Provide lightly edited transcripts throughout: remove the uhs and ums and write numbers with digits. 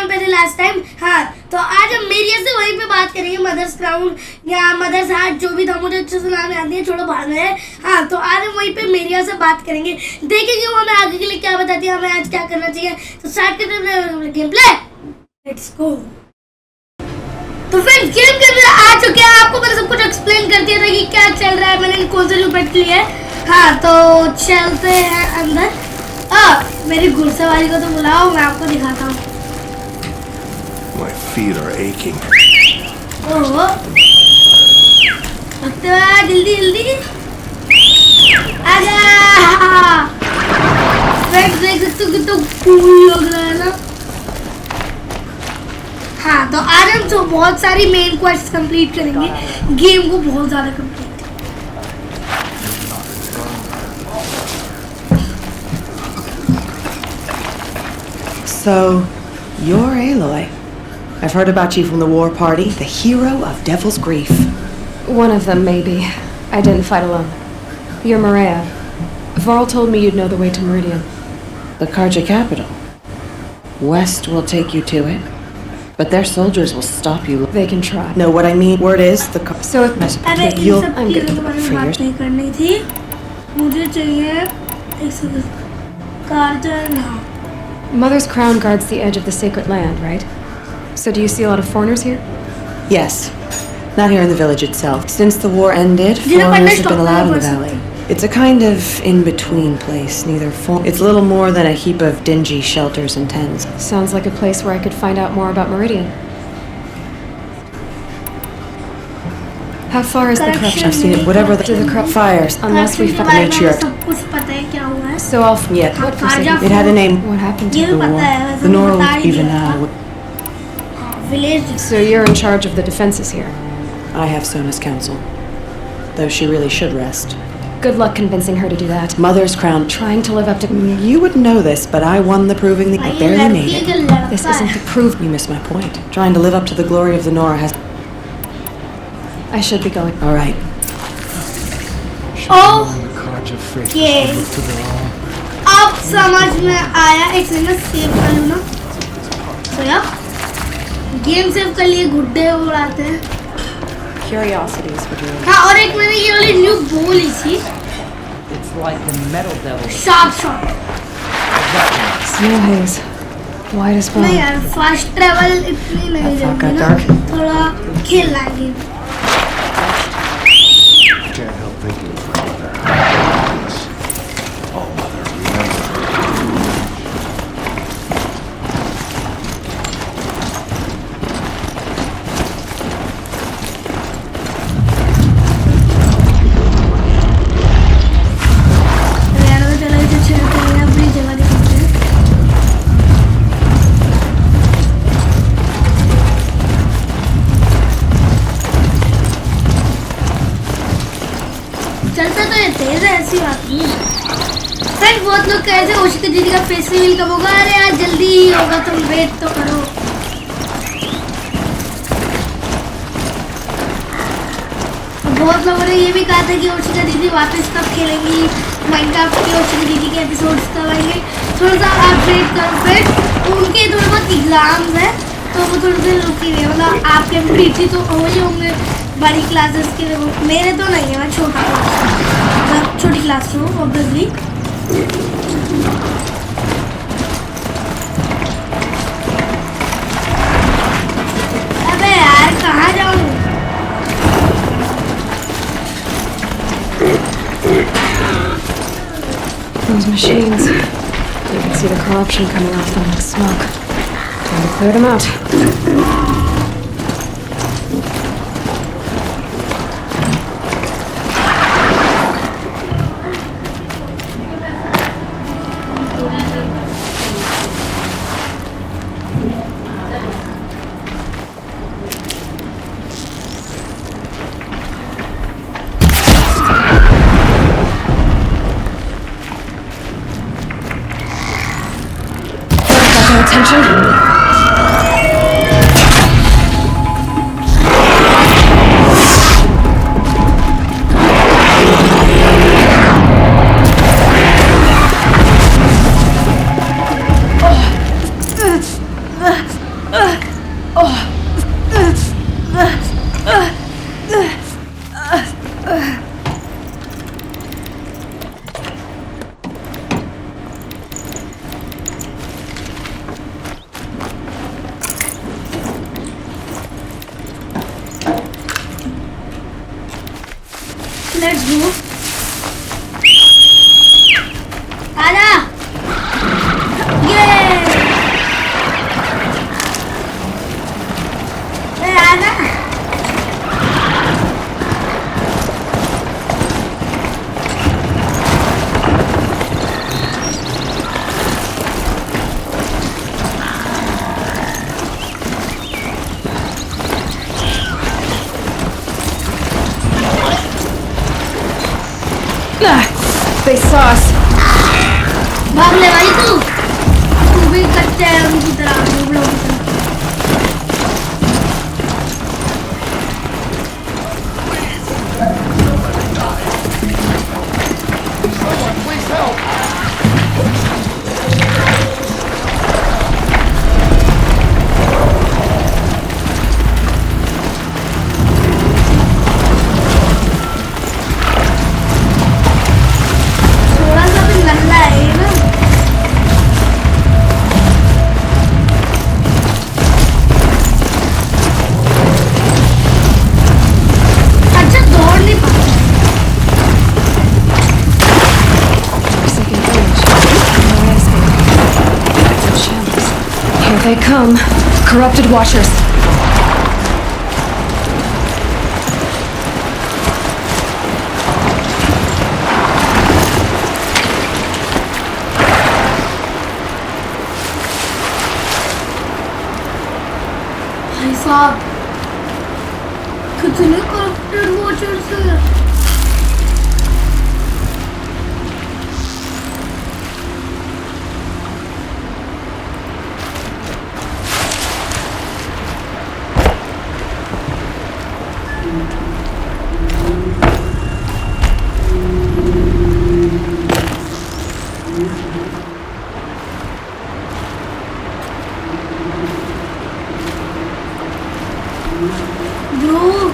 Crown पे थे last time. हाँ, तो आज हम मेरिया से वहीं पे बात करेंगे, मदर्स क्राउन या मदर्स हार्ट जो भी था, मुझे अच्छे से नाम याद नहीं है, छोड़ो बाद में। हाँ, तो आज हम वहीं पे मेरिया से बात करेंगे, देखेंगे वो हमें आगे के लिए क्या बताती है, हमें आज क्या करना चाहिए। तो स्टार्ट करते हैं गेम प्ले, लेट्स गो। तो फ्रेंड्स गेम के अंदर आ चुके हैं, आपको मैंने सब कुछ एक्सप्लेन कर दिया था कि क्या चल रहा है, मैंने कौन सा पेट लिया है। हाँ, तो चलते हैं अंदर। मेरी घुड़सवारी को तो बुलाओ, मैं आपको दिखाता हूँ। My feet are aching. ओहो, जल्दी जल्दी आजा। फ्रेंड्स देख सकते हो कितना कूल लग रहा है ना। हाँ, तो आज हम तो बहुत सारी मेन क्वेस्ट कंप्लीट करेंगे, गेम को बहुत ज़्यादा complete. So, you're Aloy. I've heard about you from the war party, the hero of Devil's Grief. One of them, maybe. I didn't fight alone. You're Maria. Varl told me you'd know the way to Meridian. The Karja capital. West will take you to it, but their soldiers will stop you. They can try. No, what I mean, word is the So if अबे इन you'll. सब I'm चीज़ों good के बारे में for बात yours. नहीं करनी थी, मुझे चाहिए एक सेकंड। कार्जर ना। Mother's crown guards the edge of the sacred land, right? So do you see a lot of foreigners here? Yes, not here in the village itself. Since the war ended, foreigners have been allowed in the valley. It's a kind of in-between place, It's a little more than a heap of dingy shelters and tents. Sounds like a place where I could find out more about Meridian. How far is the corruption? I've seen it, whatever the corrupt fires. Unless we found matriarch. सब कुछ पता है क्या हुआ है। So I'll Yeah, what forsaken? it had a name. What happened ये to भी the पता war? है, वैसे The मैं Nora बता ही even दिया now. था। Village. So you're in charge of the defenses here. I have Sona's counsel, though she really should rest. Good luck convincing her to do that. Mother's crown. Trying to live up to... You would know this, but I won the proving the. I barely made it. This isn't to prove... You missed my point. Trying to live up to the glory of the Nora has. I should be going. All right. Okay, अब समझ में आया। एक second में save कर लूँ ना। तो यार गेम सेव कर लिए, गुड्डे उड़ाते हैं। Curiosities for doing. हाँ, और एक मैंने ये वाली न्यू बो ली थी, It's like the metal devil. Sharp shot. Snow haze. Wide as नहीं well. यार, फास्ट ट्रैवल इतनी नहीं That जरूरी got ना, थोड़ा खेलना है game. Can't help thinking of my mother. Yes. Oh, mother, remember. यार वो चलो इसे छेड़ते हैं, अपनी जगह दिखाते हैं। चलता तो ये तेज है, ऐसी बात नहीं है। फ्रेंड बहुत लोग कह रहे थे ओशिका दीदी का फेस रिवील कब होगा। अरे यार जल्दी ही होगा, तुम वेट तो करो। बहुत लोगों ने ये भी कहा था कि ओशिका दीदी वापस कब खेलेंगी, माइनक्राफ्ट के ओशिका दीदी के एपिसोड्स कब आएंगे। थोड़ा सा आप वेट करो फ्रेंड, उनके थोड़े बहुत एग्जाम्स हैं तो वो थोड़े से रुकी हुए, मतलब आपके प्रीति तो हो ही होंगे बड़ी क्लासेस के। मेरे तो नहीं है, मैं छोटा मतलब छोटी क्लास हूँ ऑब्वियसली। अबे यार कहाँ जाऊँ? Those machines. You can see the corruption coming off them like smoke. Time to clear them out. Attention. Let's go. आजा. Yay. आजा. They saw us. भाग ले भाई तू भी कच्चा है उनकी तरह डूबलों की तरह. थोड़ा सा भी नल्ला है ये ना. अच्छा दौड़ नहीं पाता. Second bridge. No escape. Active shells. Here they come. Corrupted watchers. भाई साहब कितने करप्टेड वॉचर्स हैं. Bro,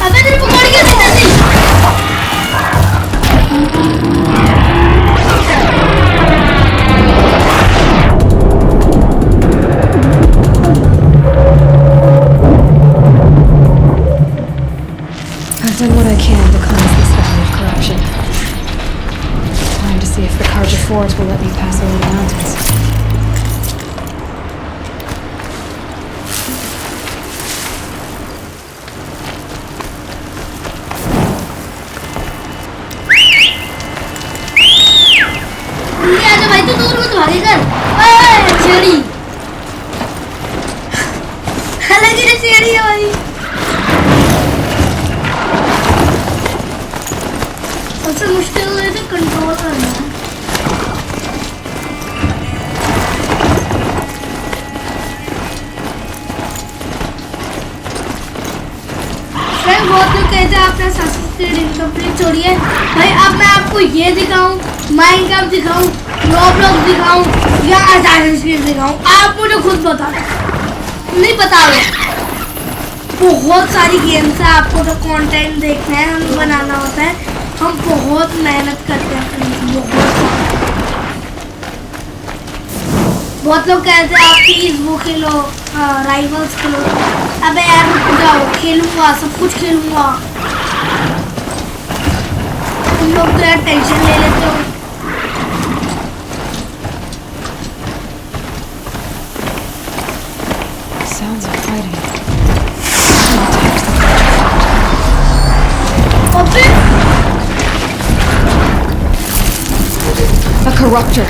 अबे तेरे पकड़ के दे जल्दी. I've done what I can to cleanse this valley of corruption. Time to see if the Carja Forge will let me pass over the mountains. ये आजा भाई तू दूर मत भागे कर. ओए छेड़ी. हालांकि ये छेड़ी है भाई. सबसे मुश्किल हो है कंट्रोल करना. फ्रेंड बहुत लोग कहते हैं आपने सब्सक्राइब इनकम्प्लीट छोड़िए. भाई अब मैं आपको ये दिखाऊं, माइनक्राफ्ट दिखाऊं, रॉब्लॉक्स दिखाऊं या असासिन्स क्रीड दिखाऊं, आप मुझे खुद बता दो. नहीं पता है. बहुत सारी गेम्स है. आपको तो कंटेंट देखना है, हमें बनाना होता है. हम बहुत मेहनत करते हैं फ्रेंड्स. बहुत लोग कहते हैं आप प्लीज वो खेलो, राइवल्स खेलो. अबे यार रुक जाओ, खेलूंगा, सब कुछ खेलूंगा. तुम लोग तो यार टेंशन ले लेते हो. A corruptor.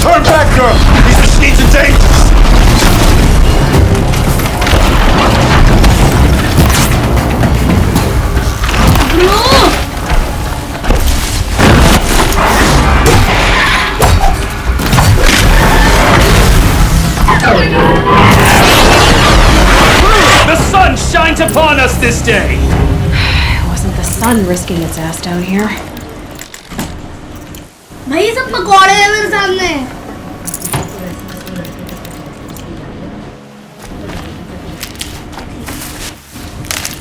Turn back, girl! These machines are dangerous! The sun shines upon us this day! It wasn't the sun risking its ass down here. भाई ये सब पकौड़े हैं मेरे सामने।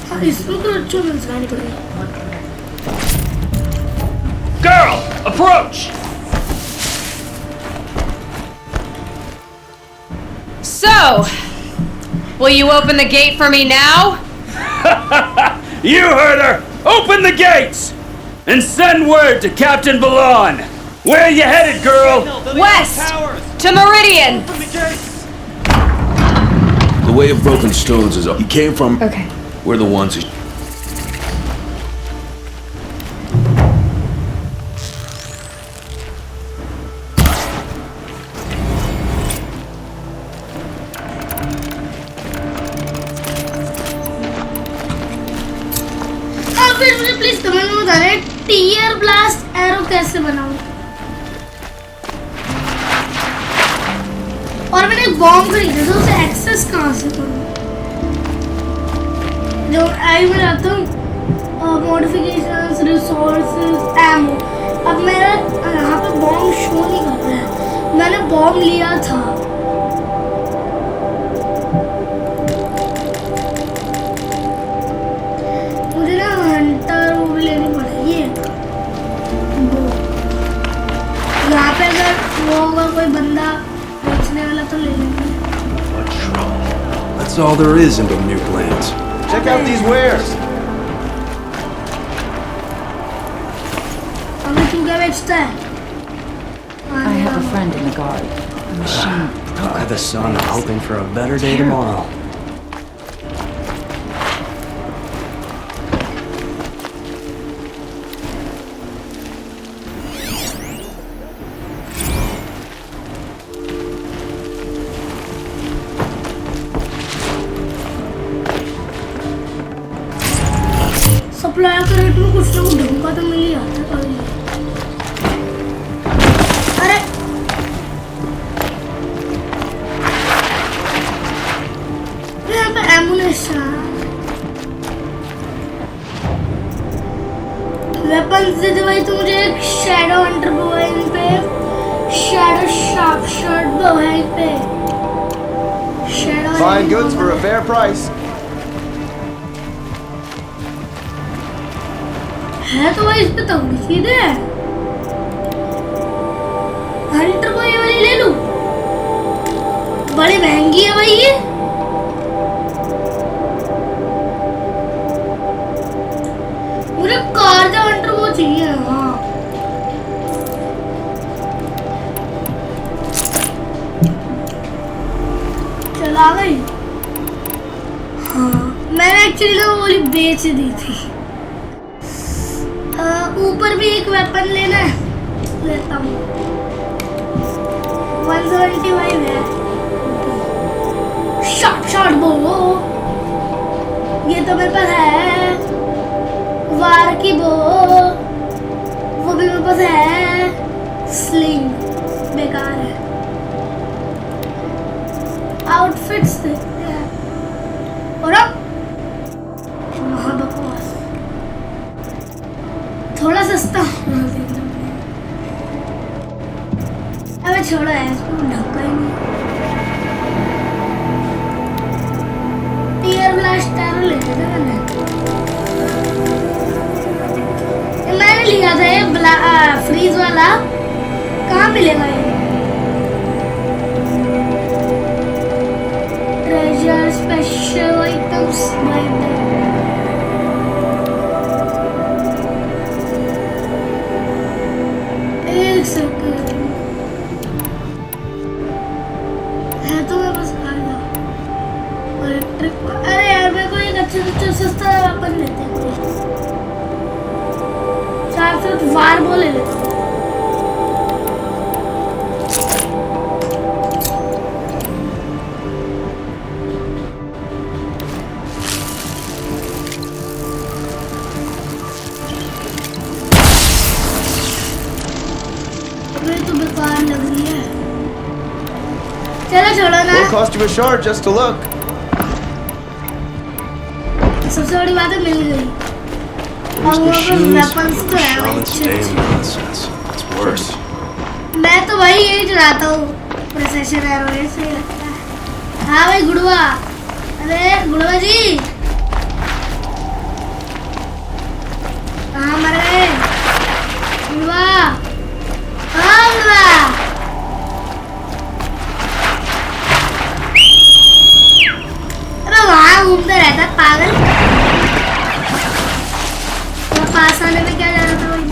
हाँ इसमें तो अच्छा मिलता नहीं पड़ेगा। Girl, approach! So, will you open the gate for me now? You heard her! Open the gates! And send word to Captain Ballon! Where are you headed, girl? West! To Meridian! The way of broken stones is up. He came from... Okay. We're the ones who... हाँ फिर मुझे please comment में बताना tier blast arrow कैसे बनाऊं। और मैंने एक बॉम्ब खरीदा था उसे एक्सेस कहाँ से करूं? जो आई में रहता हूँ मॉडिफिकेशंस रिसोर्सेज एमो। अब मेरा यहाँ पे बॉम्ब शो नहीं कर रहा है। मैंने बॉम्ब लिया था। मुझे ना हंटर वो भी लेनी पड़ेगी। वो यहाँ पे अगर वो होगा कोई बंदा बेचने वाला तो ले लेंगे। That's all there is in the new plans. Check out these wares! अभी तू क्या बेचता है? I have a friend in the guard. A machine. By the sun, I'm hoping for a better day tomorrow. Supply के rate में कुछ ना कुछ ढंग का तो मिल ही आता है कभी। अरे यहाँ पे एमुनेशन वेपन्स दे दे भाई। तो मुझे एक शैडो हंटर बो है इन पे, शैडो शार्प शॉट बो है इन पे, shadow Fine goods for a fair price. है तो भाई इस पे तो सीधे है। हंटर को ये वाली ले लूं? बड़ी महंगी है भाई ये। मुझे कार का हंटर वो चाहिए। हाँ चला गई। हाँ मैंने एक्चुअली ना वो वाली बेच दी थी। ऊपर भी एक वेपन लेना है, लेता हूँ। 175 है। शॉट शॉट बो ये तो मेरे पास है। वार की बो वो भी मेरे पास है। स्लिंग बेकार है। आउटफिट्स देखते हैं। और अब बकवास थोड़ा सस्ता अबे छोड़ो है इसको ढक्का ही नहीं। टीयर ब्लास्ट एरो लेते थे मैंने लिया था ये फ्रीज वाला। कहाँ मिलेगा ये? ट्रेजर स्पेशल आइटम्स सिर्फ वार बोले ले। तो बेकार लग रही है। चलो छोड़ो ना। Won't cost you a shard just to look. सबसे बड़ी बात है मिल गई। Who's the shoes? weapons तो है भाई, Charlotte's damn nonsense. It's worse. मैं तो भाई यही चलाता हूँ प्रोसेसर एरो, ये सही लगता है। हाँ भाई गुड़वा, अरे गुड़वा जी कहाँ मर गए? गुड़वा, हाँ गुड़वा, अरे वहाँ घूमते रहता है पागल। तो पास आने में क्या जा रहा था भाई?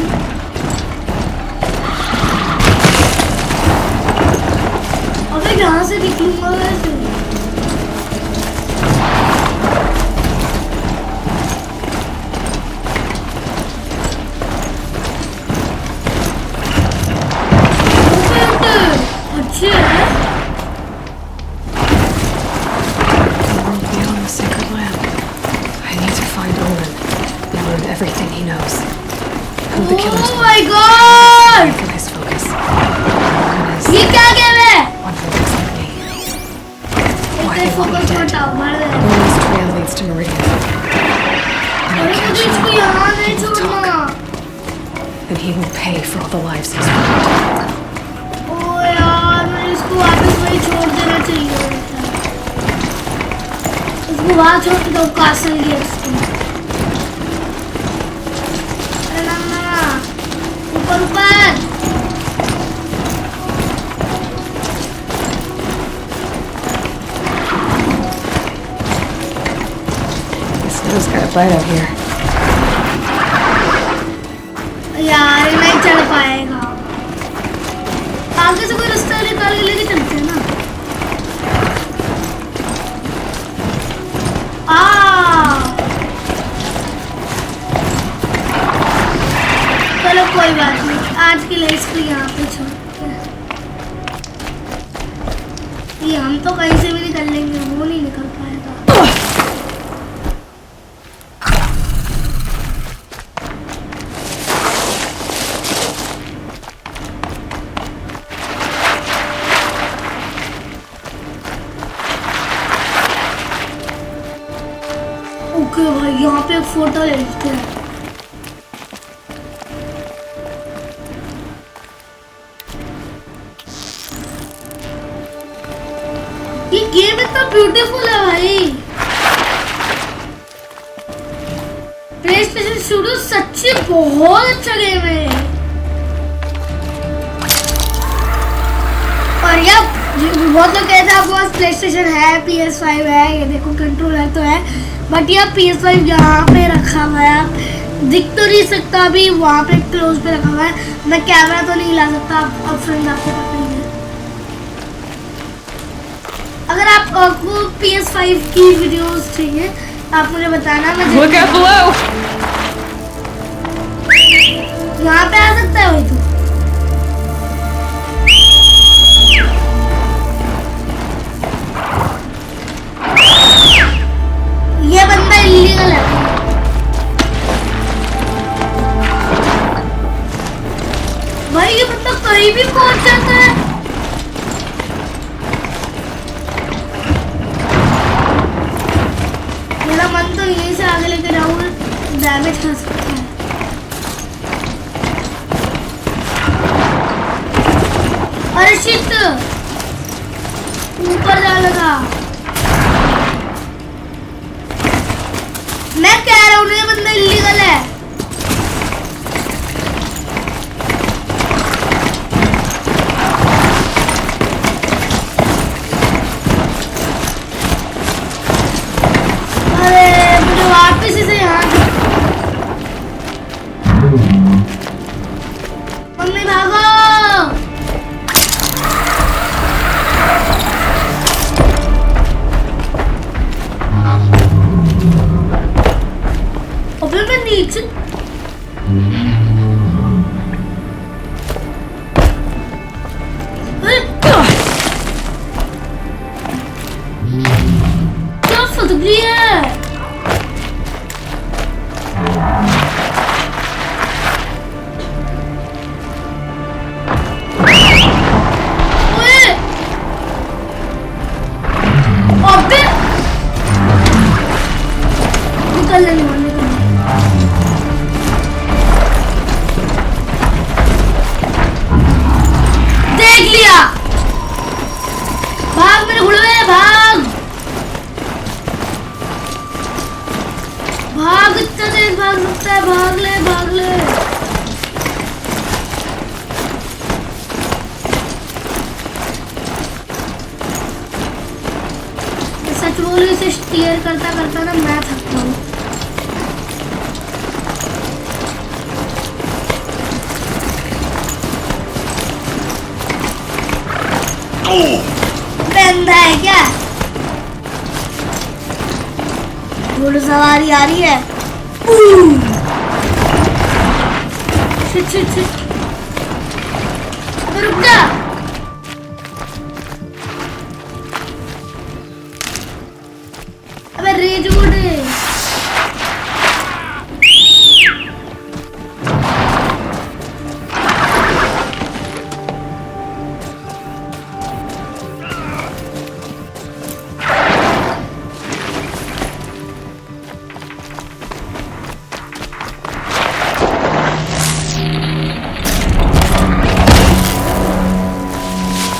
अबे यहाँ से निकलूंगा वैसे। अच्छी है। Beyond the sacred land. I need to find Olin and learn everything he knows. Who the killers Oh were. my God! Focus, focus. Olin ये is क्या गेम है? one who looks like me. Why इतने they want me focus dead. मत आओ, मार दे। Olin's trail leads to Meridian. And I अरे can't मुझे show इसको him. यहाँ नहीं He will छोड़ना। talk, and he will pay for all the lives he's ruined. ओ यार, मुझे इसको वापस वही छोड़ देना चाहिए। इसको वहाँ छोड़ के दो कासल गेट्स को। अरे ना ना, ऊपर ऊपर। The snow's got a bite out here. यार ये नहीं चल पाएगा। आगे से कोई रास्ता निकाल के लेके चलते हैं ना। चलो कोई बात नहीं, आज के लिए इसको यहाँ पे छोड़ते हैं। ये हम तो कहीं से भी निकल लेंगे, वो नहीं निकल पाएगा। ओके भाई, यहाँ पे एक फोटो ले लेते हैं। ये गेम इतना ब्यूटीफुल है भाई। प्लेस्टेशन स्टूडियो सच्ची बहुत अच्छा गेम है। और यार बहुत लोग कहते हैं आपके पास प्लेस्टेशन है, PS5 है, ये देखो कंट्रोलर तो है, बट ये PS5 यहाँ पे रखा हुआ है, आप दिख तो नहीं सकता, अभी वहाँ पे क्लोज पे रखा हुआ है। मैं कैमरा तो नहीं ला सकता, आप फ्रेंड आपको पता ही है। अगर आपको PS5 की वीडियोस चाहिए आप मुझे बताना। मैं Look out below! यहाँ पे आ सकता है वही तो। ये बंदा इलीगल है। भाई ये बंदा कहीं भी पहुंच जाता है। मेरा मन तो यहीं से आगे लेके जाऊंगा, डैमेज खा सकता है। अरे शिट, ऊपर जा लगा। मैं कह रहा हूँ ये बंदा इलीगल है। अरे मुझे वापस इसे यहाँ मम्मी भागो। अबे मैं नीचे करता करता ना मैं थकता हूँ। गंदा है क्या? घुड़सवारी आ रही है। Shit shit shit. अबे रुक जा। अबे रेज मोड है।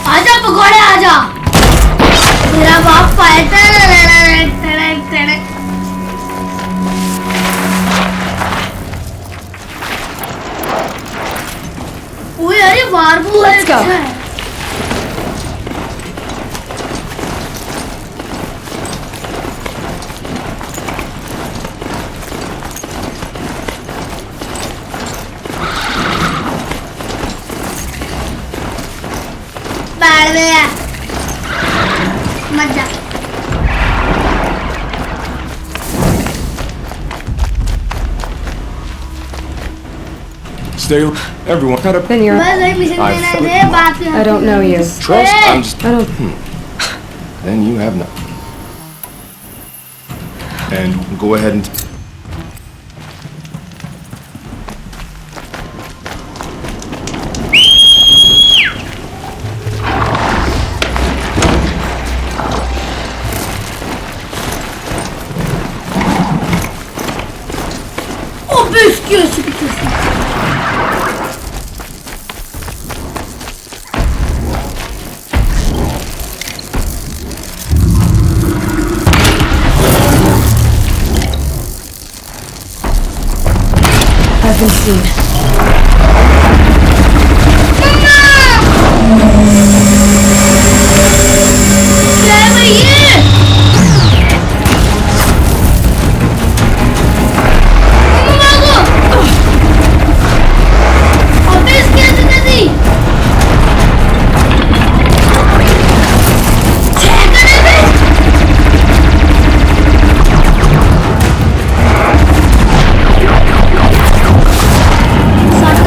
आजा पकौड़े आजा। मेरा बाप फाइटर। ओए अरे वार्बू है। Let's go. बैठ गया। मत जा। Stay, everyone. Cut up. Then you're. बस वही मिशन I देना felt है। बात I don't know you. Trust? I'm just. I don't. Then you have not. And go ahead and. Oh biscuit. I've been seen. क्या है भाई ये? भागो। अबे इसकी ऐसे कैसी? छह करे बे। Shotgun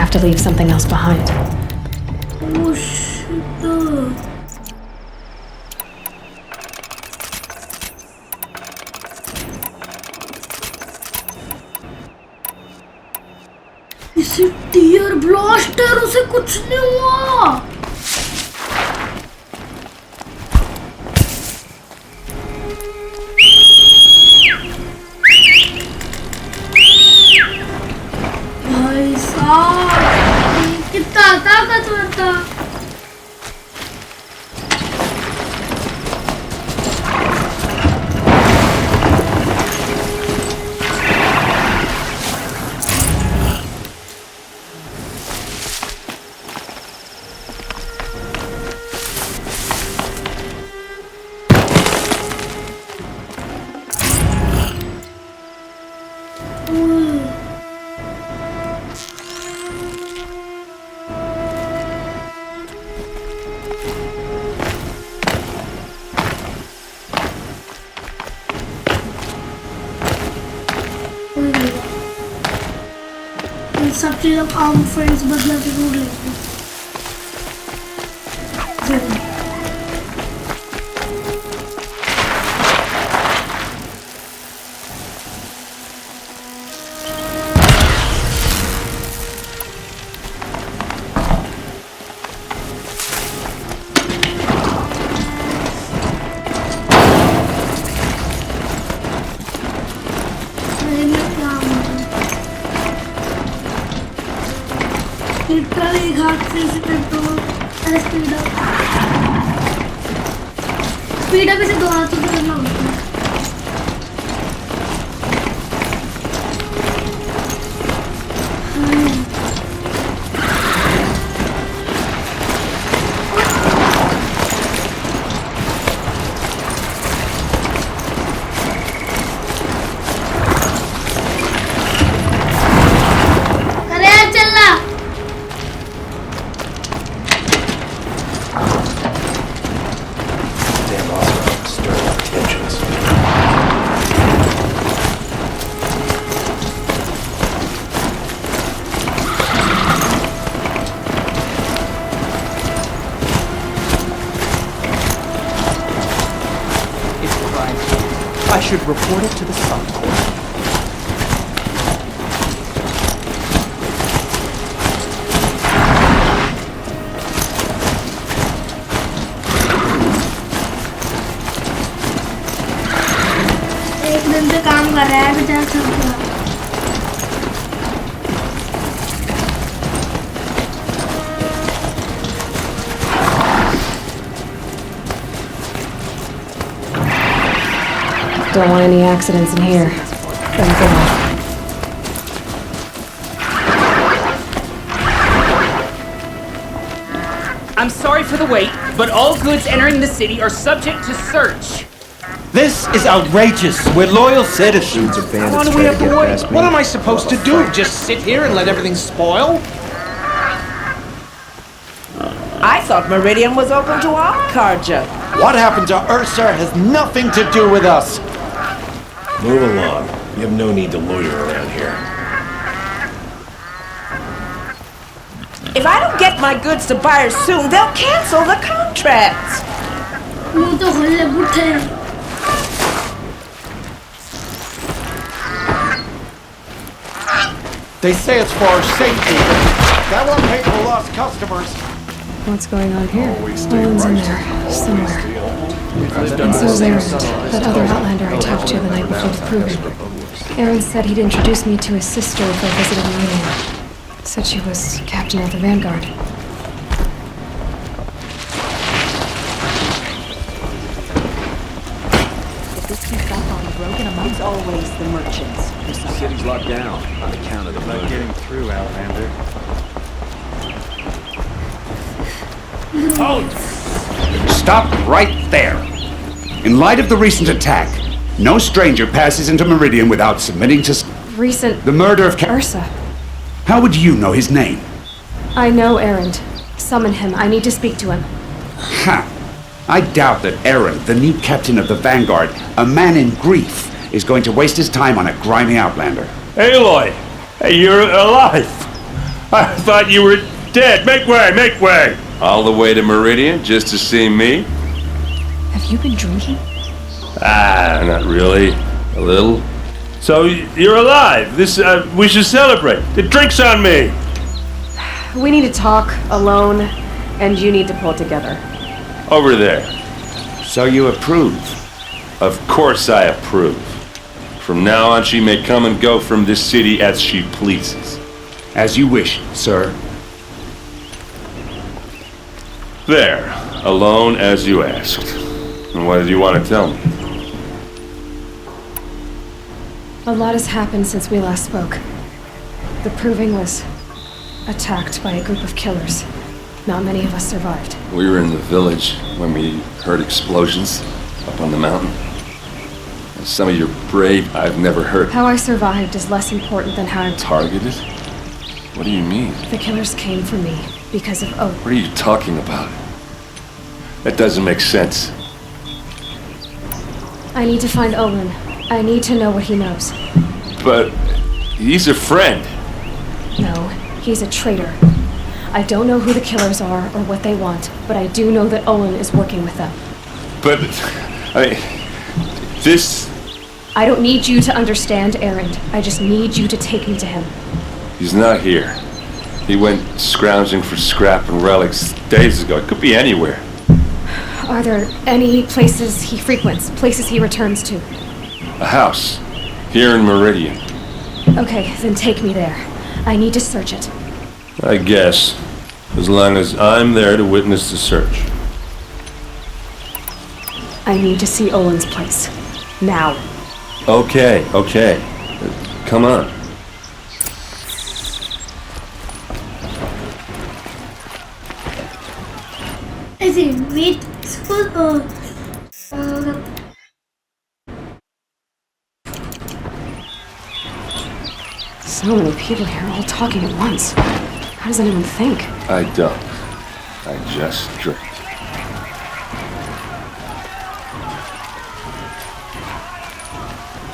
have to leave something else behind. Oh shit. इसे टीयर ब्लास्टर उसे कुछ नहीं हुआ भाई साहब कितना ताकतवर था सब चीज़ों का आर्म फ्रेंड्स बदला के ढूंढ लेते हैं एक हाथ से इसे कर दो अरे स्पीड अप इसे दो हाथों से करना होता है I should report it to the Sun Court. एक दिन से काम कर रहा है बेचारा सब Don't want any accidents in here. Better go. I'm sorry for the wait, but all goods entering the city are subject to search. This is outrageous. We're loyal citizens. What do we avoid? What am I supposed to do? Just sit here and let everything spoil? I thought Meridian was open to all Karja. What happened to Ursa has nothing to do with us. Move along. You have no need to loiter around here. If I don't get my goods to buyers soon, they'll cancel the contracts. मुंह तो खोल ले बुट्टे They say it's for our safety. That won't pay for lost customers. What's going on here? Olin's in there, somewhere. And so's Aaron, that other Outlander I talked to the night before the proving. Aaron said he'd introduce me to his sister if I visited Millennium. Said she was captain of the Vanguard. If this keeps up on the broken amongst always the merchants. The city's locked down on account of the Not getting through, Outlander. Halt! Stop right there. In light of the recent attack, no stranger passes into Meridian without submitting to the murder of Ursa. How would you know his name? I know Erend. Summon him. I need to speak to him. Ha! I doubt that Aaron, the new captain of the Vanguard, a man in grief, is going to waste his time on a grimy Outlander. Aloy! Hey, you're alive! I thought you were dead. Make way, make way! All the way to Meridian just to see me? Have you been drinking? Ah, not really. A little. So, you're alive. This, we should celebrate. The drink's on me. We need to talk alone, and you need to pull it together. Over there. So you approve? Of course I approve. From now on, she may come and go from this city as she pleases. As you wish, sir. There. Alone as you asked. And what did you want to tell me? A lot has happened since we last spoke. The Proving was attacked by a group of killers. Not many of us survived. We were in the village when we heard explosions up on the mountain. And some of your brave I've never heard. How I survived is less important than how I'm Targeted? What do you mean? The killers came for me because of Olin. What are you talking about? That doesn't make sense. I need to find Olin. I need to know what he knows. But he's a friend. No, he's a traitor. I don't know who the killers are or what they want, but I do know that Olin is working with them. But, I mean, this... I don't need you to understand, Erend. I just need you to take me to him. He's not here. He went scrounging for scrap and relics days ago. It could be anywhere. Are there any places he frequents, places he returns to? A house. Here in Meridian. Okay, then take me there. I need to search it. I guess. As long as I'm there to witness the search. I need to see Olin's place. Now. Okay. Come on. I see. Wait for So many people here, all talking at once. How does anyone think? I don't. I just drink.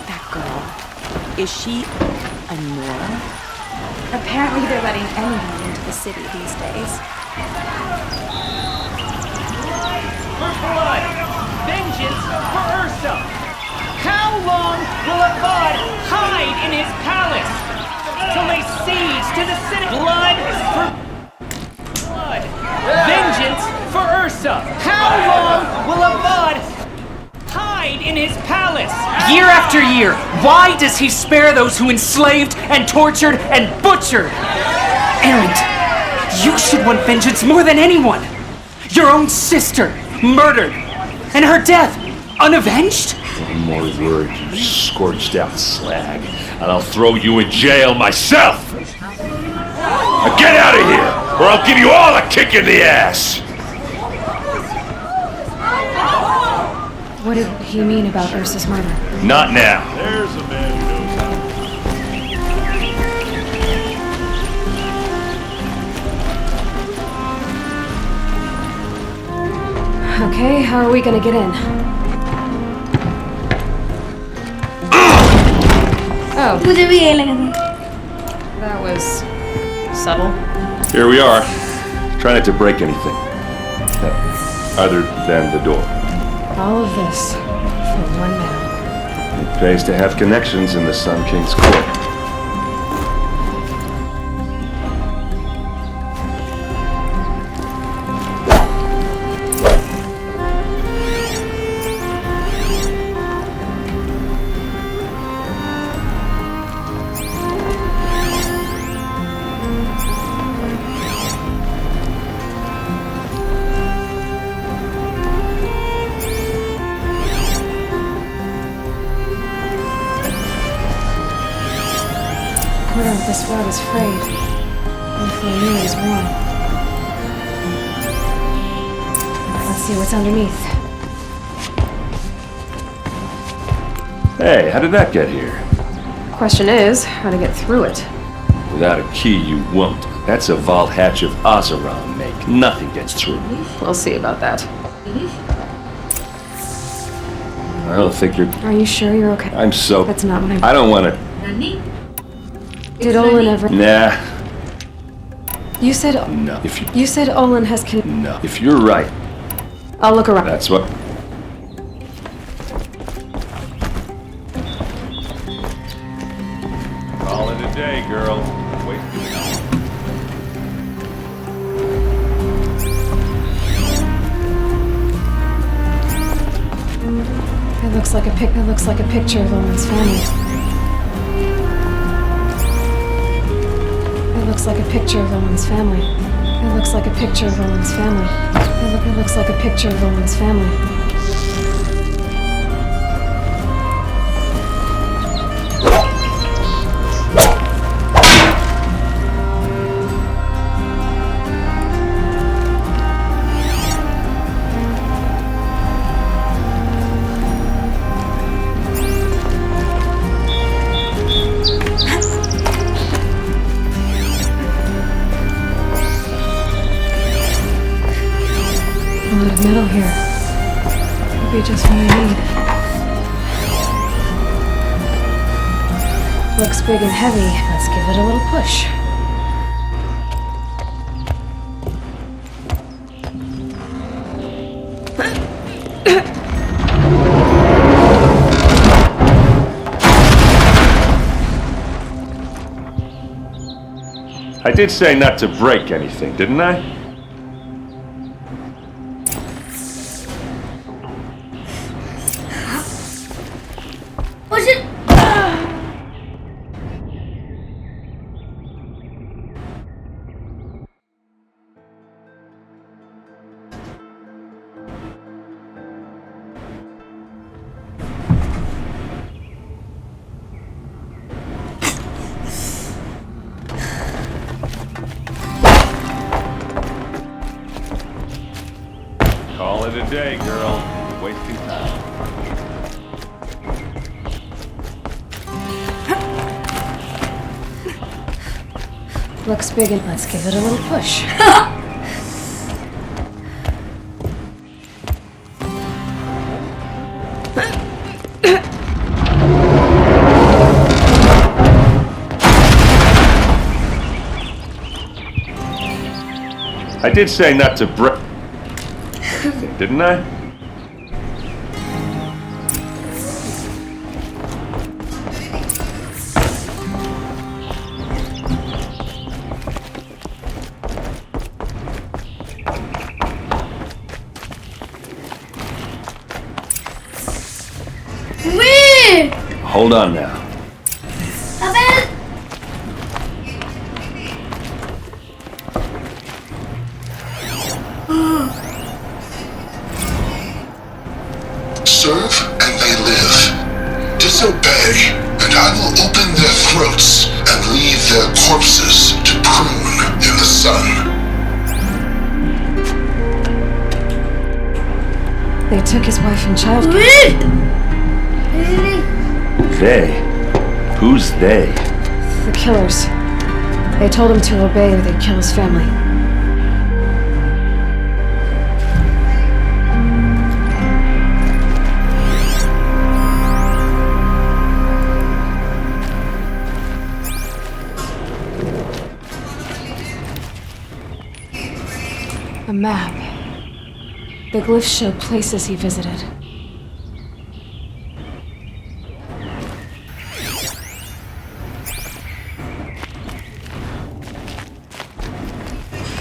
That girl. Is she a Nora? Apparently they're letting anyone into the city these days. For blood! Vengeance for Ursa! How long will Avad hide in his palace? To lay siege to the city? Blood for blood! Vengeance for Ursa! How long will Avad hide in his palace? Year after year, why does he spare those who enslaved and tortured and butchered? Erend, you should want vengeance more than anyone! Your own sister, murdered, and her death, unavenged? One more word, you scorched out slag, and I'll throw you in jail myself! Now get out of here, or I'll give you all a kick in the ass! What did he mean about Ursa's murder? Not now. There's a man who knows how. Okay, how are we gonna get in? Oh. मुझे भी यही लगा था. That was subtle. Here we are. Try not to break anything. Other than the door. All of this for one man. It pays to have connections in the Sun King's court. Corner of this rod is frayed. Hopefully new is warm. Let's see what's underneath. Hey, how did that get here? Question is, how to get through it. Without a key, you won't. That's a vault hatch of Ozeron make. Nothing gets through. We'll see about that. I don't think you're... Are you sure you're okay? I'm so... That's not what I don't want to... Did Olin ever... Nah. You said... No. You said Olin has No. If you're right, I'll look around. that's what... Call it a day, girl. Wait. It looks like a picture of Olin's family. It looks like a picture of Olin's family. It looks like a picture of Olin's family. It looks like a picture of Olin's family. A lot of metal here. Could be just what I need. Looks big and heavy. Let's give it a little push. I did say not to break anything, didn't I? Was it? Call it a day, girl. You're wasting time. Looks big and let's give it a little push. I did say not to break, didn't I? Wait! Hold on now. Abel! Serve and they live. Disobey, and I will open their throats and leave their corpses to prune in the sun. They took his wife and child. Wait! They? Who's they? The killers. They told him to obey or they'd kill his family. A map. The glyphs show places he visited.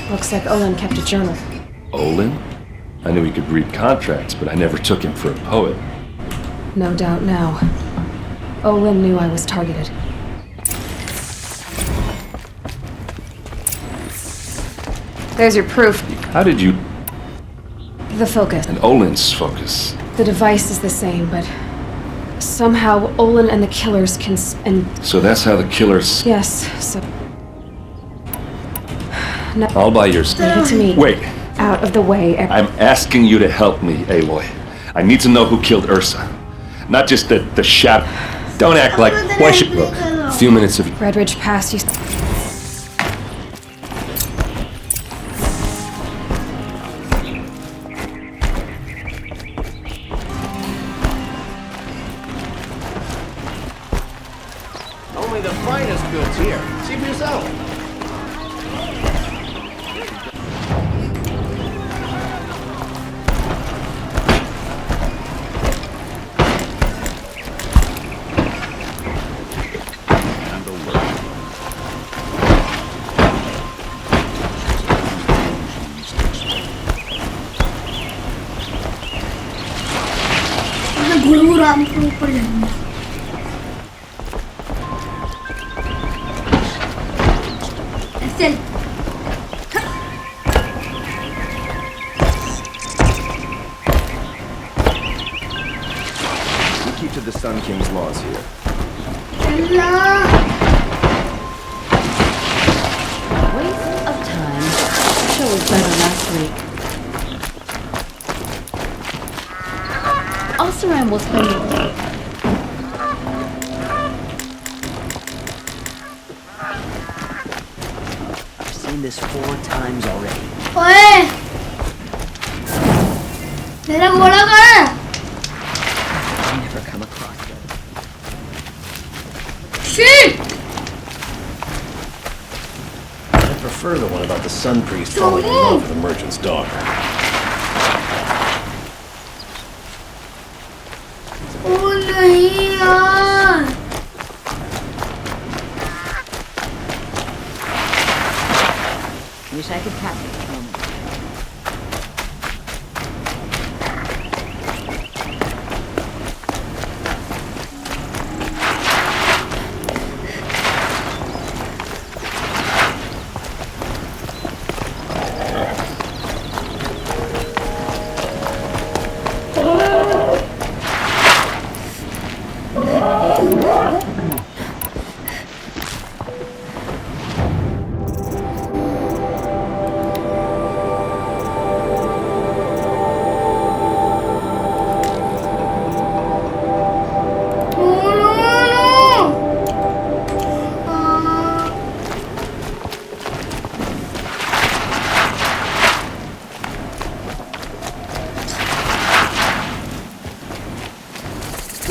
Looks like Olin kept a journal. Olin? I knew he could read contracts, but I never took him for a poet. No doubt now. Olin knew I was targeted. There's your proof. How did you... The focus. And Olin's focus. The device is the same, but somehow Olin and the killers can So that's how the killers... Yes, so... No. All by your... Leave it to me. Wait. Out of the way. I'm asking you to help me, Aloy. I need to know who killed Ursa. Not just the shadow. Don't act like... Why should... Look, a few minutes of... Redridge Pass, you... Only the finest goods here. See for yourself. Ram के ऊपर जाएंगे। चल We keep to the Sun King's laws here. Waste of time. Show was better last week. Osram will spend the day. I've seen this 4 times already. ओए तेरा घोड़ा कहाँ है? I've never come across them. Shit! I prefer the one about the Sun Priest falling in love with the merchant's daughter. Oh नहीं यार Wish I could capture this moment.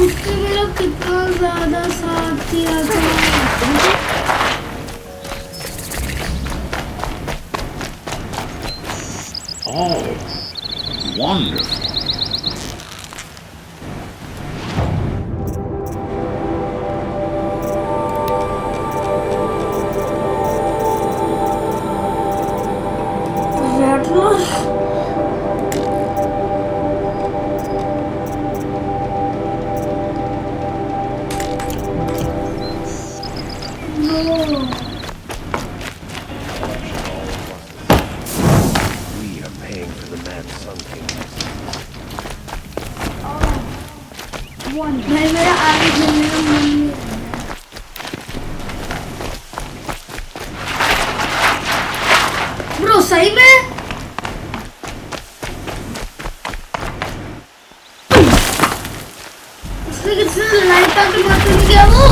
उसके मेरा कितना ज़्यादा साथ दिया था Oh, wonderful. भाई मेरा आगे चलने का मन नहीं है ब्रो सही में उसने किसी लाइट आके मार नहीं किया वो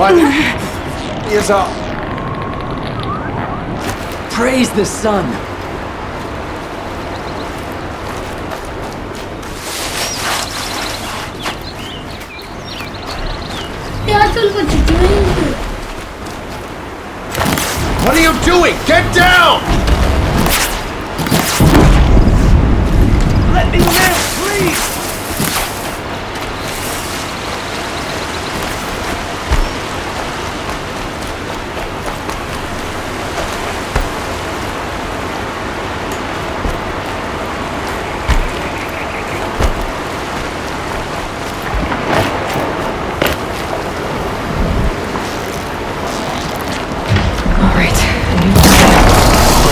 But is praise the sun. What are you doing? Get down! Let me live, please! All right, a new plan.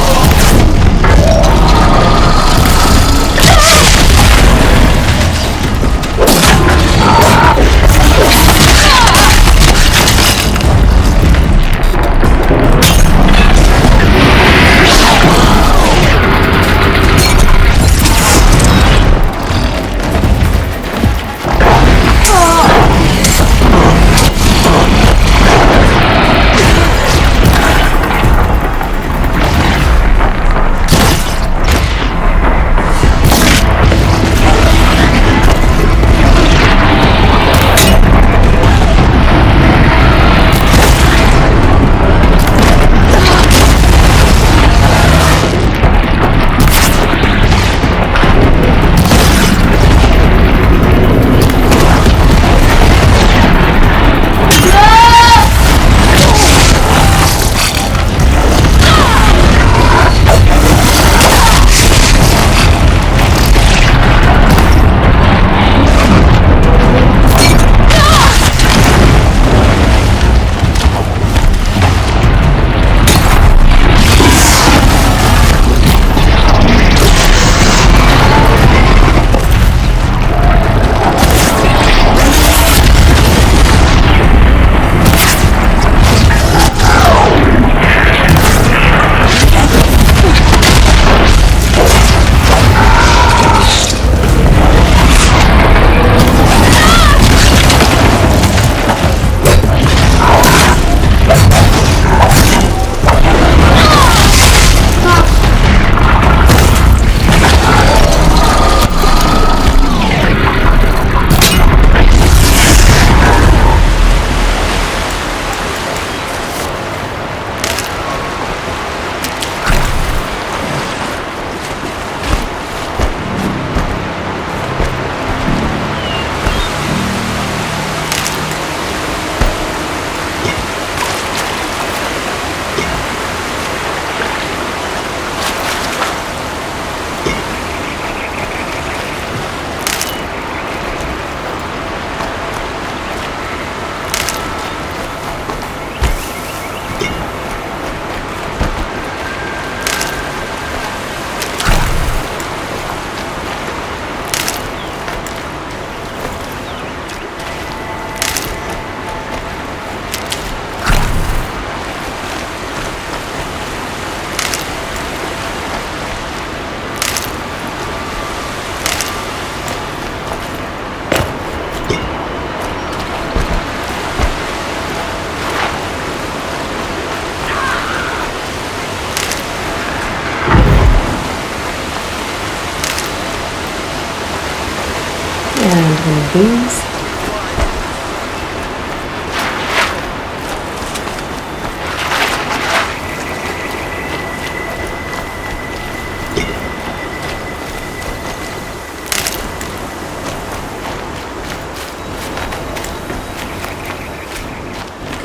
And one of these.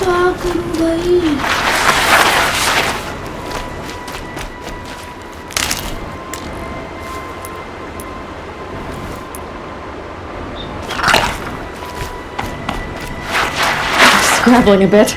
क्या करूं भाई? Scrabbling a bit.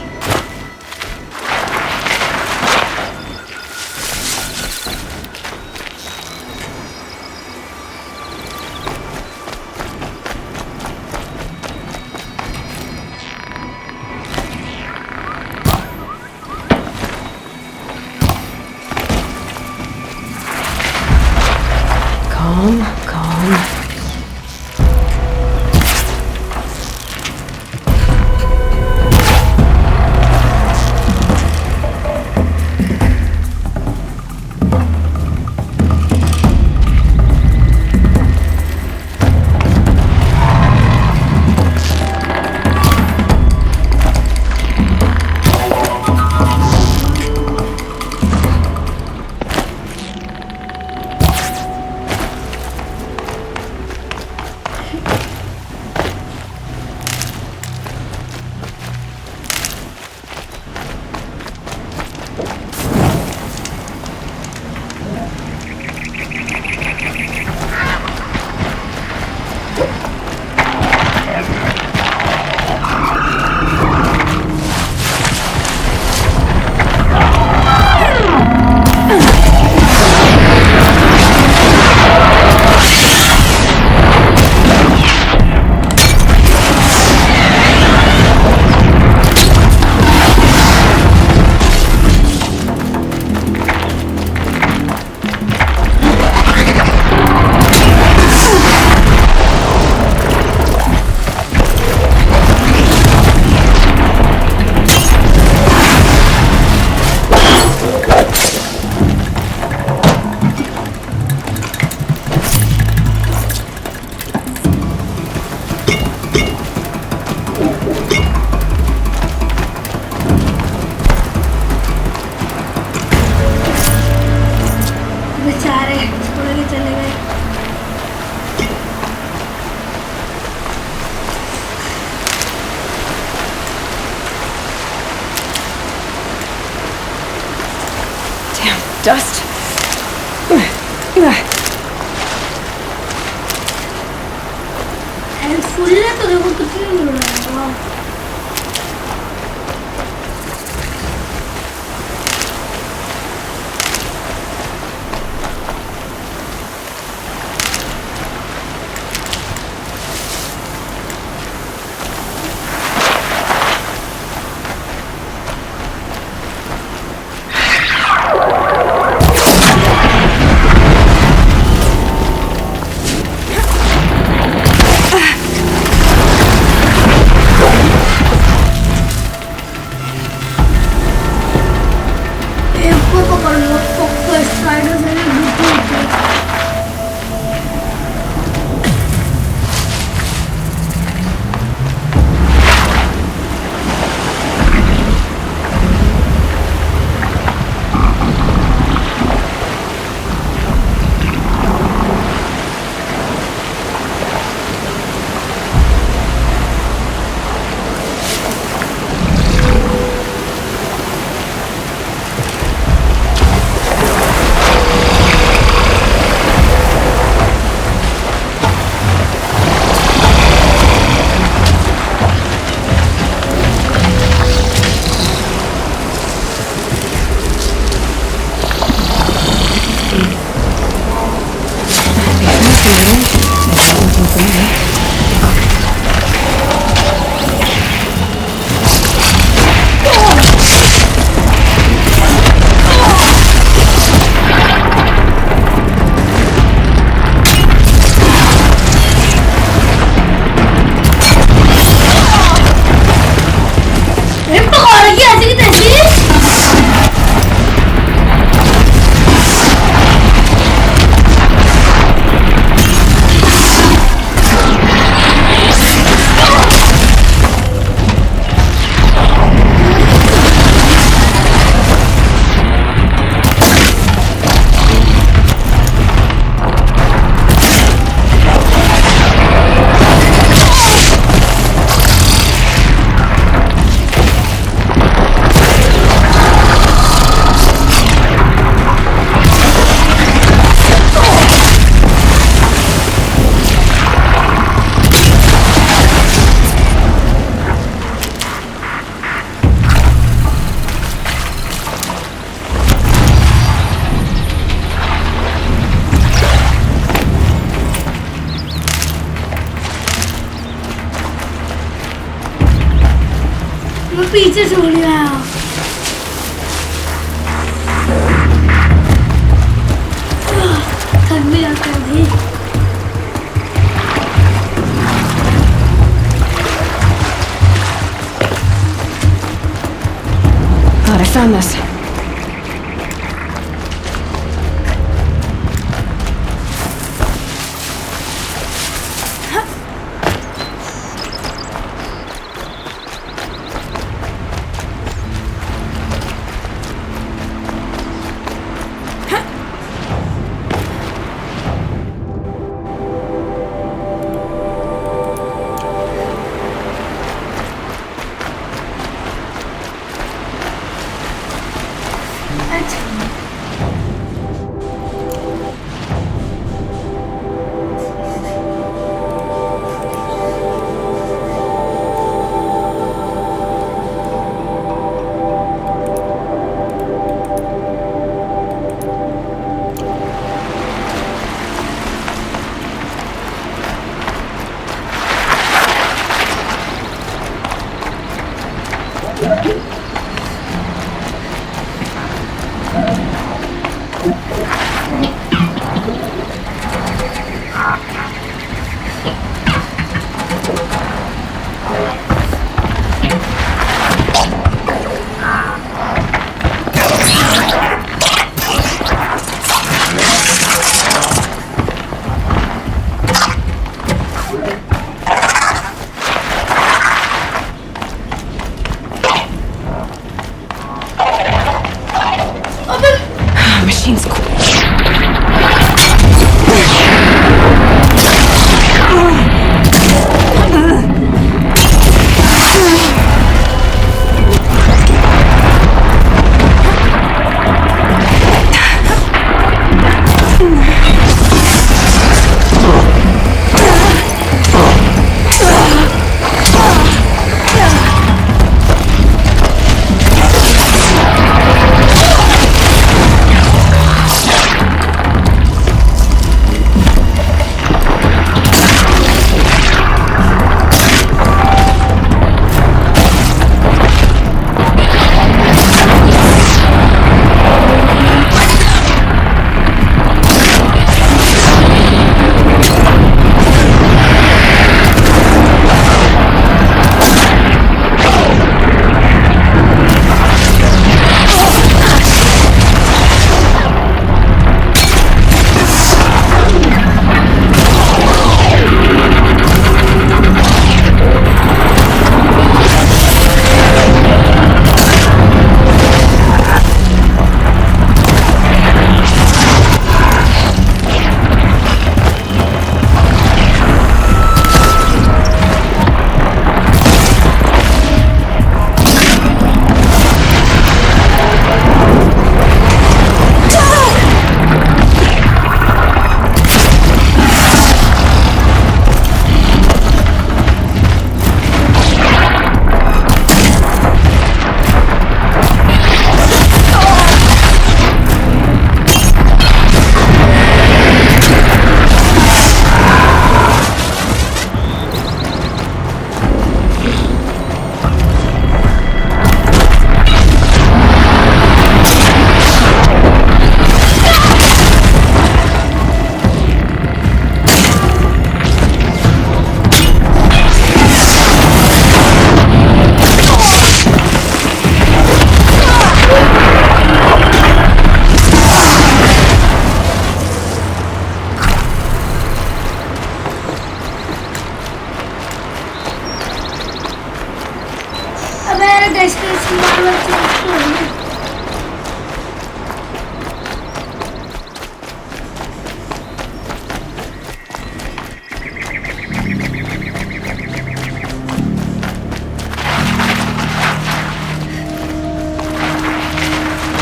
Calm, calm. बेचारे छोड़ के चले गए। Damn dust. हेल्पफुल है तो देखो कितनी मिल रहा है। वाह। पीछे छोड़ गया। थक भी जाता है भाई। God, I found this. Machine's cool.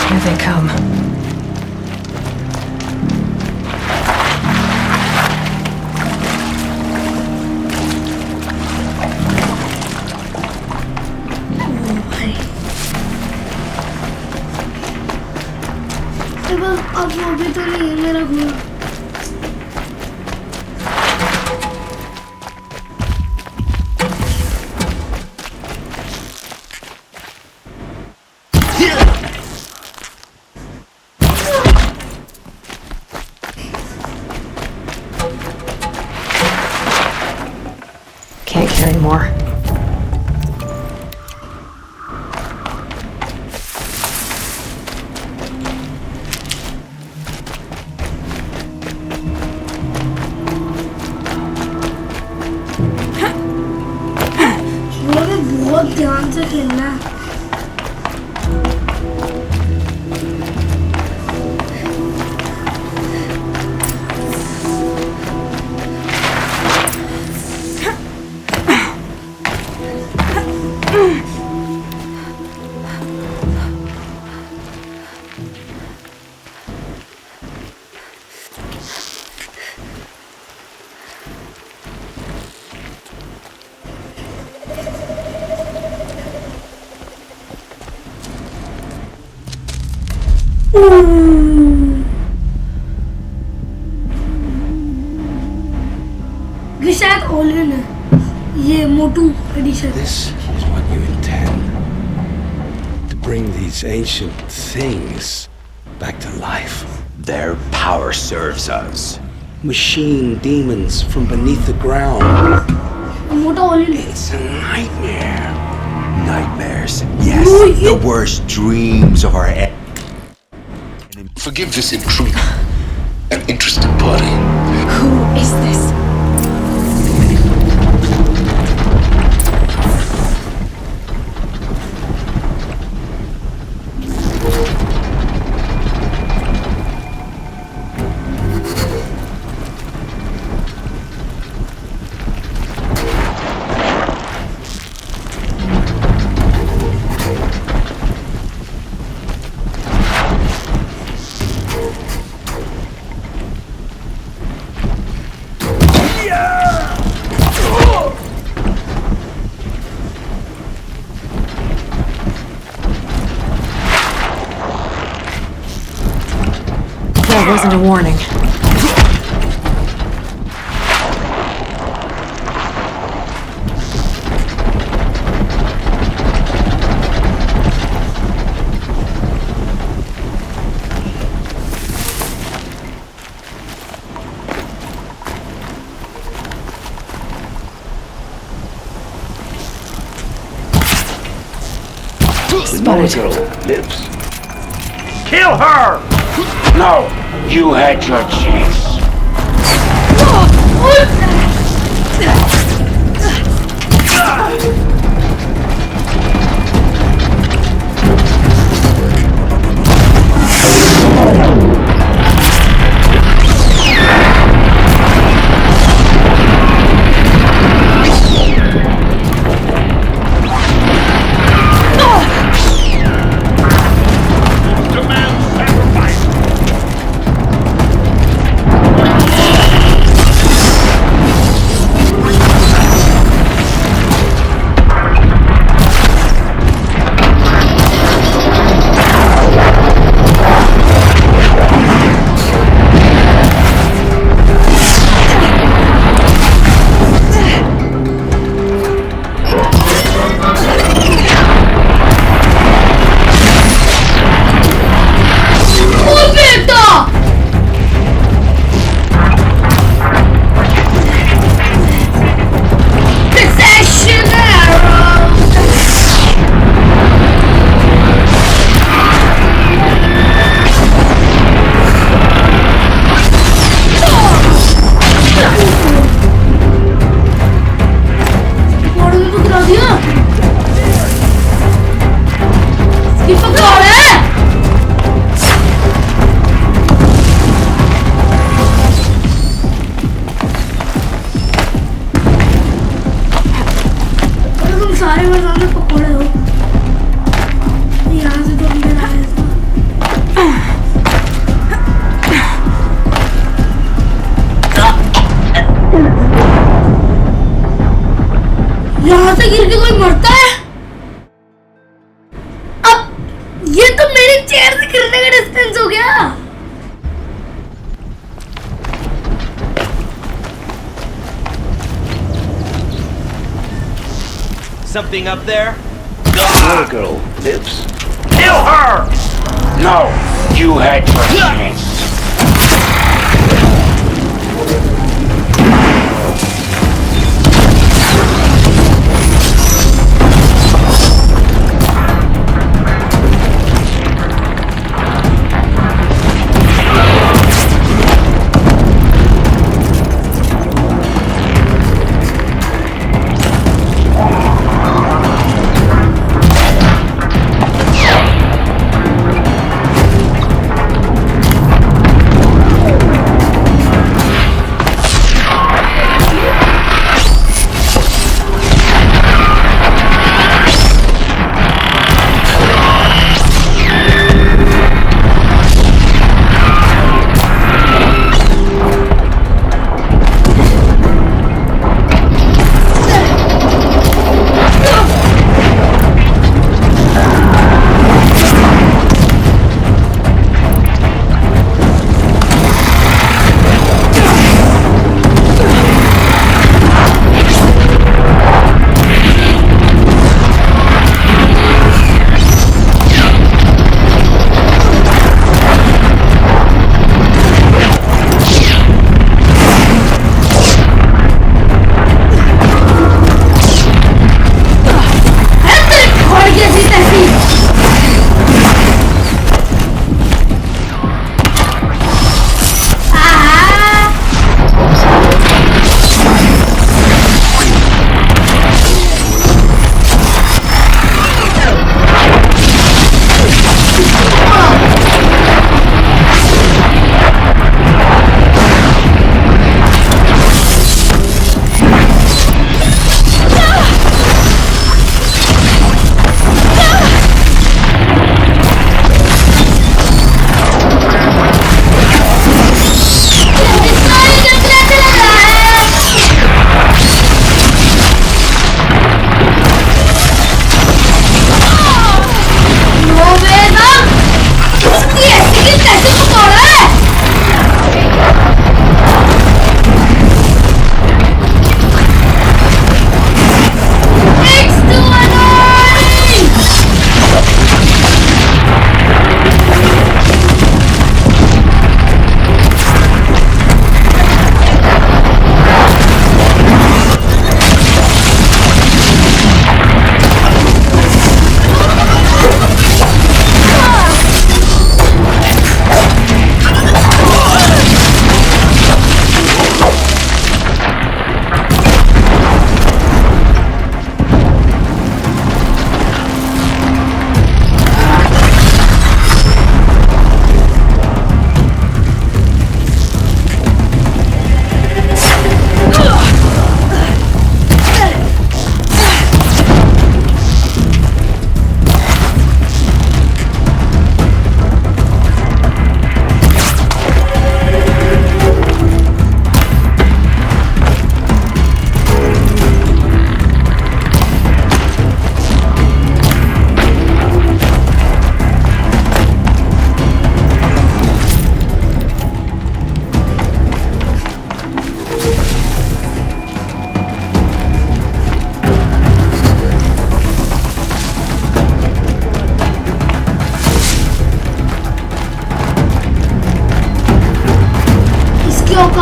Here they come. अब वो भी तो नहीं है मेरा घोड़ा। here anymore. बहुत ध्यान से खेलना है। ये शायद ओलिन है, ये मोटू addition. This is what you intend. To bring these ancient things back to life. Their power serves us. Machine demons from beneath the ground. मोटा Olin. It's a nightmare. Nightmares. Yes, the worst dreams of our Forgive this intruder. An interested party. Who is this? That wasn't a warning. Spotted. Lives. Kill her! No! You had your chance. यहाँ से गिर के कोई मरता है? अब ये तो मेरी चेयर से गिरने का डिस्टेंस हो गया। Something up there? The little girl lives. Kill her! No! You had your chance.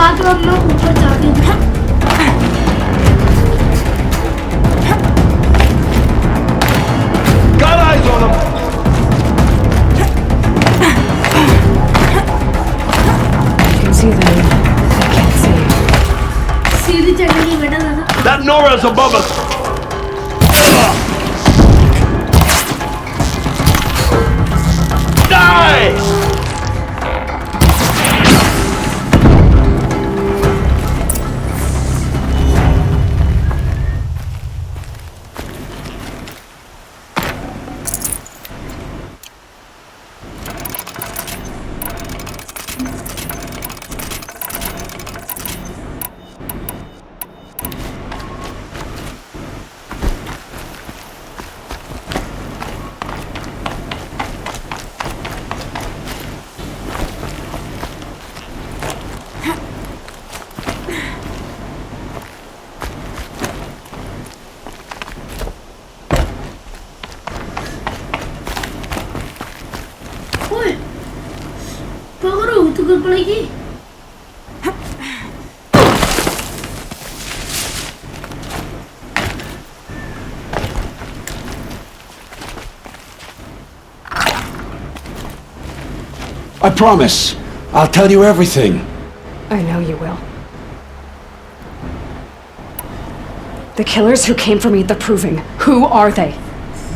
आके अब मैं ऊपर जाके Got eyes on him! I can see them. I can't see you. सीधी चढ़ने की बेटा दादा. That Nora's above us! Die! तो कर पड़ेगी. I promise. I'll tell you everything. I know you will. The killers who came for me at the Proving, who are they?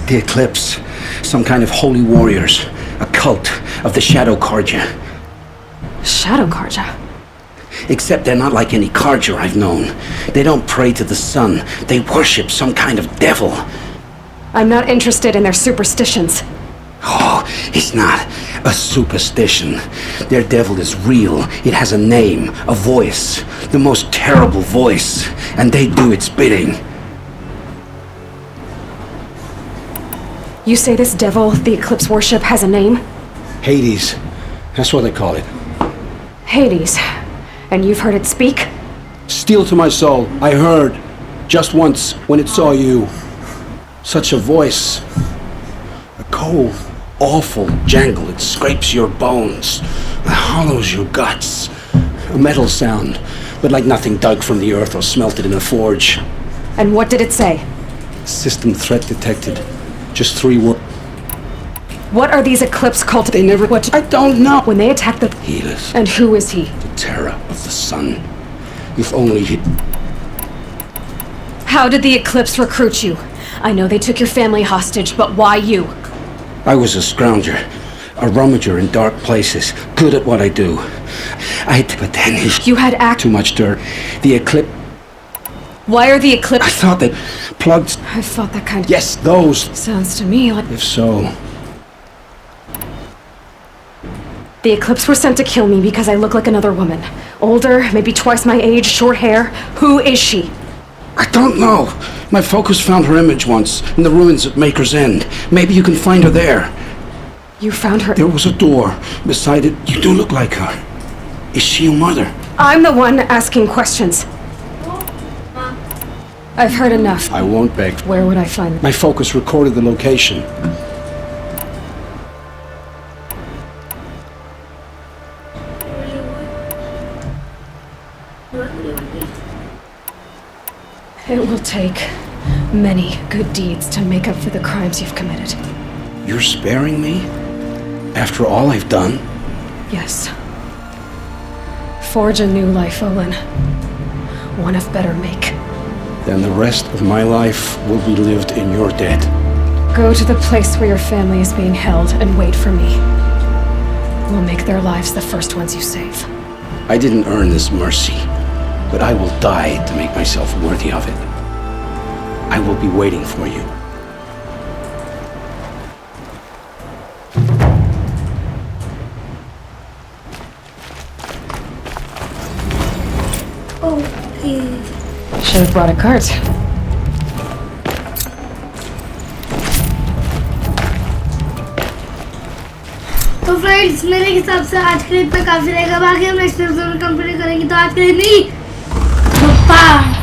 The Eclipse. Some kind of holy warriors. A cult of the Shadow Karja. Shadow Karja? Except they're not like any Karja I've known. They don't pray to the sun. They worship some kind of devil. I'm not interested in their superstitions. Oh, it's not a superstition. Their devil is real. It has a name, a voice. The most terrible voice. And they do its bidding. You say this devil the Eclipse worship has a name? Hades. That's what they call it. Hades. And you've heard it speak? Steel to my soul. I heard. Just once, when it saw you. Such a voice. A cold, awful jangle. It scrapes your bones. It hollows your guts. A metal sound, but like nothing dug from the earth or smelted in a forge. And what did it say? System threat detected. Just 3 words. What are these Eclipse cult? They never... What? I don't know. When they attack the... Healers. And who is he? The terror of the sun. If only he... How did the Eclipse recruit you? I know they took your family hostage, but why you? I was a scrounger. A rummager in dark places. Good at what I do. But then he... You had Too much dirt. The Eclipse... Why are the Eclipse... I thought they plugged... I thought that kind of... Yes, those. Sounds to me like... If so... The Eclipse were sent to kill me because I look like another woman. Older, maybe twice my age, short hair. Who is she? I don't know. My focus found her image once, in the ruins at Maker's End. Maybe you can find her there. You found her... There was a door. Beside it, you do look like her. Is she your mother? I'm the one asking questions. I've heard enough. I won't beg. Where would I find them? My focus recorded the location. It will take many good deeds to make up for the crimes you've committed. You're sparing me? After all I've done? Yes. Forge a new life, Olin. One of better make. Then the rest of my life will be lived in your debt. Go to the place where your family is being held and wait for me. We'll make their lives the first ones you save. I didn't earn this mercy, but I will die to make myself worthy of it. I will be waiting for you. Okay. Should have brought a cart. तो friends मेरे हिसाब से आज के लिए इतना काफी रहेगा. बाकी हम नेक्स्ट एपिसोड में कंप्लीट करेंगे. तो आज के लिए नहीं. बाय.